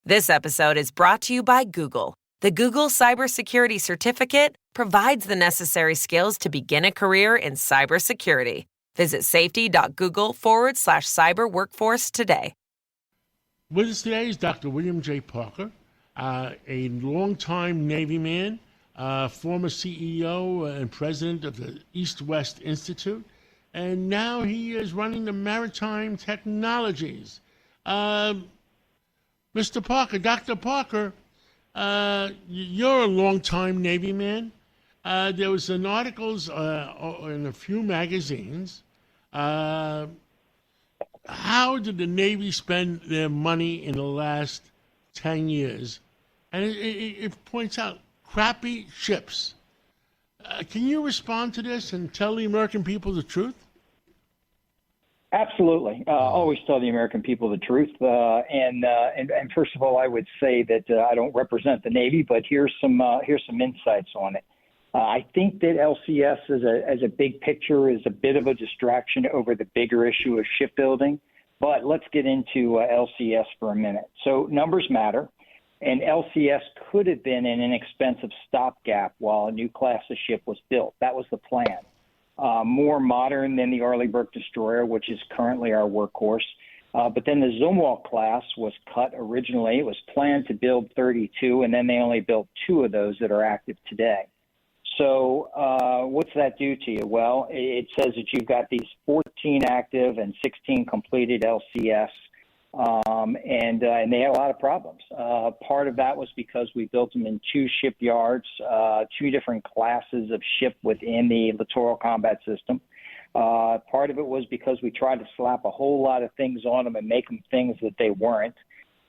This episode is brought to you by Google. The Google Cybersecurity Certificate provides the necessary skills to begin a career in cybersecurity. Visit safety.google/cyber workforce today. With us today is Dr. William J. Parker, a longtime Navy man, former CEO and president of the East-West Institute, and now he is running the Maritime Technologies. Mr. Parker, Dr. Parker, you're a longtime Navy man. There was an articles in a few magazines. How did the Navy spend their money in the last 10 years? And it points out crappy ships. Can you respond to this and tell the American people the truth? Absolutely. Always tell the American people the truth. And first of all, I would say that I don't represent the Navy, but here's some insights on it. I think that LCS as a big picture is a bit of a distraction over the bigger issue of shipbuilding. But let's get into LCS for a minute. So numbers matter, and LCS could have been an inexpensive stopgap while a new class of ship was built. That was the plan. More modern than the Arleigh-Burke destroyer, which is currently our workhorse. But then the Zumwalt class was cut originally. It was planned to build 32, and then they only built 2 of those that are active today. So what's that do to you? Well, it says that you've got these 14 active and 16 completed LCS, and they had a lot of problems. Part of that was because we built them in 2 shipyards, 2 different classes of ship within the littoral combat system. Part of it was because we tried to slap a whole lot of things on them and make them things that they weren't.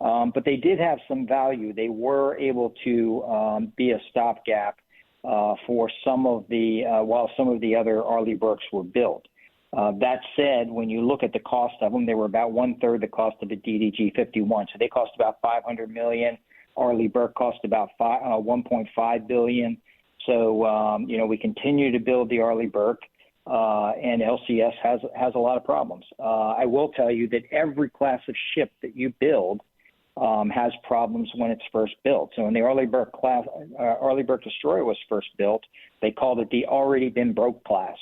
But they did have some value. They were able to be a stopgap for some of the while some of the other Arleigh-Burkes were built. That said, when you look at the cost of them, they were about 1/3 the cost of a DDG-51. So they cost about $500 million. Arleigh-Burke cost about $1.5 billion. So we continue to build the Arleigh-Burke, and LCS has a lot of problems. I will tell you that every class of ship that you build has problems when it's first built. So when the Arleigh-Burke class, Arleigh-Burke destroyer was first built, they called it the already been broke class.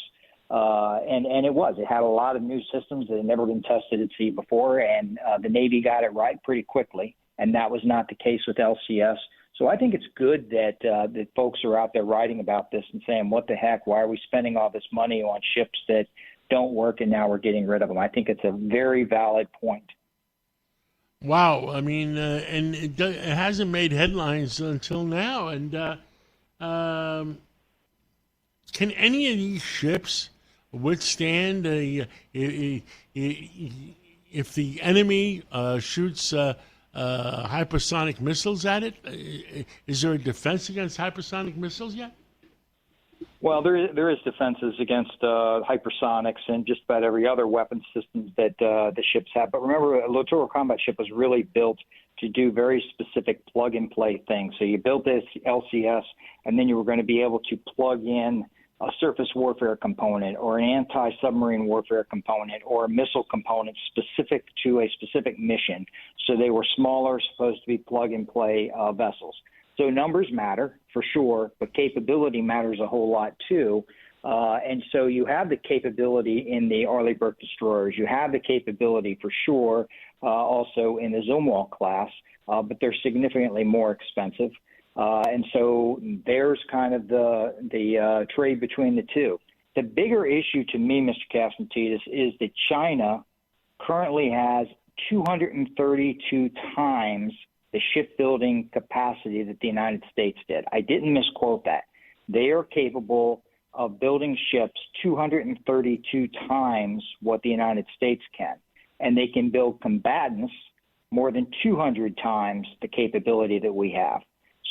And it was. It had a lot of new systems that had never been tested at sea before, and the Navy got it right pretty quickly, and that was not the case with LCS. So I think it's good that that folks are out there writing about this and saying, what the heck, why are we spending all this money on ships that don't work and now we're getting rid of them? I think it's a very valid point. Wow. I mean, and it hasn't made headlines until now. And can any of these ships withstand if the enemy shoots hypersonic missiles at it? Is there a defense against hypersonic missiles yet? Well, there is defenses against hypersonics and just about every other weapon systems that the ships have. But remember, a littoral combat ship was really built to do very specific plug-and-play things. So you built this LCS, and then you were going to be able to plug in a surface warfare component or an anti-submarine warfare component or a missile component specific to a specific mission. So they were smaller, supposed to be plug-and-play vessels. So numbers matter for sure, but capability matters a whole lot too. And so you have the capability in the Arleigh-Burke destroyers. You have the capability for sure also in the Zumwalt class, but they're significantly more expensive. And so there's kind of the trade between the two. The bigger issue to me, Mr. Catsimatidis, is that China currently has 232 times the shipbuilding capacity that the United States did. I didn't misquote that. They are capable of building ships 232 times what the United States can. And they can build combatants more than 200 times the capability that we have.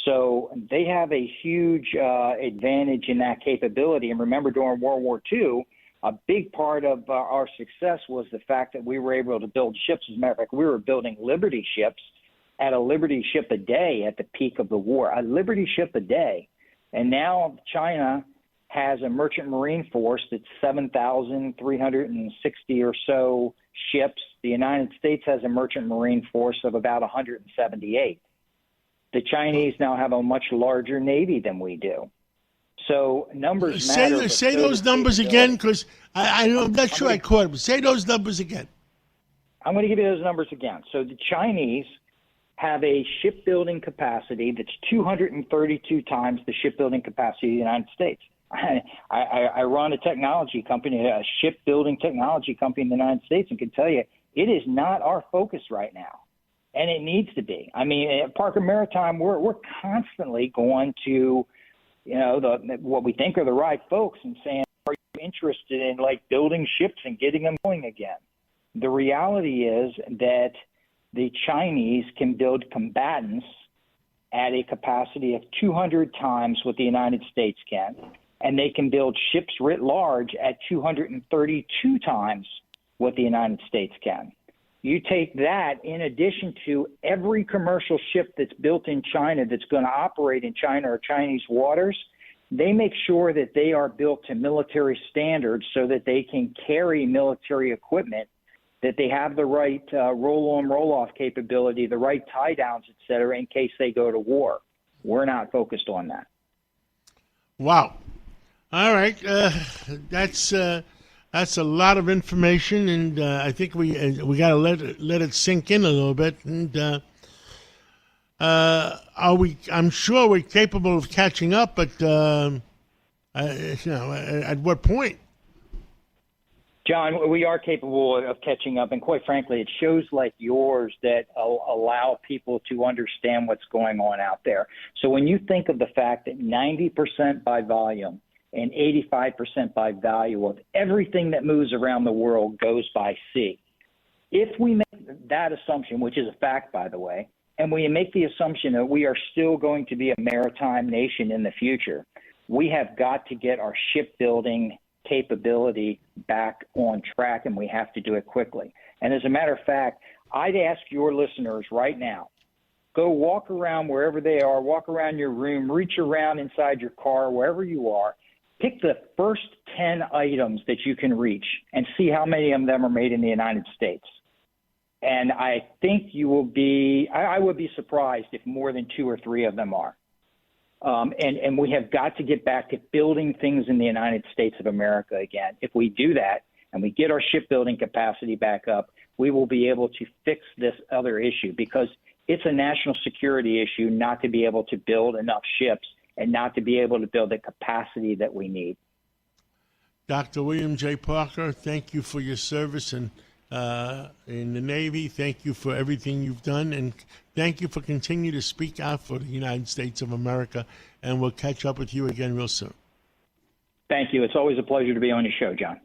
So they have a huge advantage in that capability. And remember, during World War II, a big part of our success was the fact that we were able to build ships. As a matter of fact, we were building Liberty ships at a Liberty ship a day at the peak of the war, a Liberty ship a day. And now China has a merchant marine force that's 7,360 or so ships The United States has a merchant marine force of about 178. The Chinese now have a much larger Navy than we do. So numbers matter. Say those numbers again, because I'm not sure I caught them. Say those numbers again. I'm going to give you those numbers again. So the Chinese have a shipbuilding capacity that's 232 times the shipbuilding capacity of the United States. I run a technology company, a shipbuilding technology company in the United States, and can tell you it is not our focus right now, and it needs to be. I mean, at Parker Maritime, we're constantly going to, what we think are the right folks and saying, are you interested in building ships and getting them going again? The reality is that the Chinese can build combatants at a capacity of 200 times what the United States can, and they can build ships writ large at 232 times what the United States can. You take that in addition to every commercial ship that's built in China that's going to operate in China or Chinese waters, they make sure that they are built to military standards so that they can carry military equipment, that they have the right roll-on, roll-off capability, the right tie-downs, et cetera, in case they go to war. We're not focused on that. Wow. All right. That's a lot of information, and I think we got to let it sink in a little bit. And I'm sure we're capable of catching up, but at what point? John, we are capable of catching up, and quite frankly, it's shows like yours that allow people to understand what's going on out there. So when you think of the fact that 90% by volume and 85% by value of everything that moves around the world goes by sea, if we make that assumption, which is a fact, by the way, and we make the assumption that we are still going to be a maritime nation in the future, we have got to get our shipbuilding capability back on track, and we have to do it quickly. And as a matter of fact, I'd ask your listeners right now, go walk around wherever they are, walk around your room, reach around inside your car, wherever you are, pick the first 10 items that you can reach and see how many of them are made in the United States. And I think you will be, I would be surprised if more than 2 or 3 of them are. And we have got to get back to building things in the United States of America again. If we do that and we get our shipbuilding capacity back up, we will be able to fix this other issue, because it's a national security issue not to be able to build enough ships and not to be able to build the capacity that we need. Dr. William J. Parker, thank you for your service in the Navy. Thank you for everything you've done, and thank you for continuing to speak out for the United States of America, and we'll catch up with you again real soon. Thank you. It's always a pleasure to be on your show, John.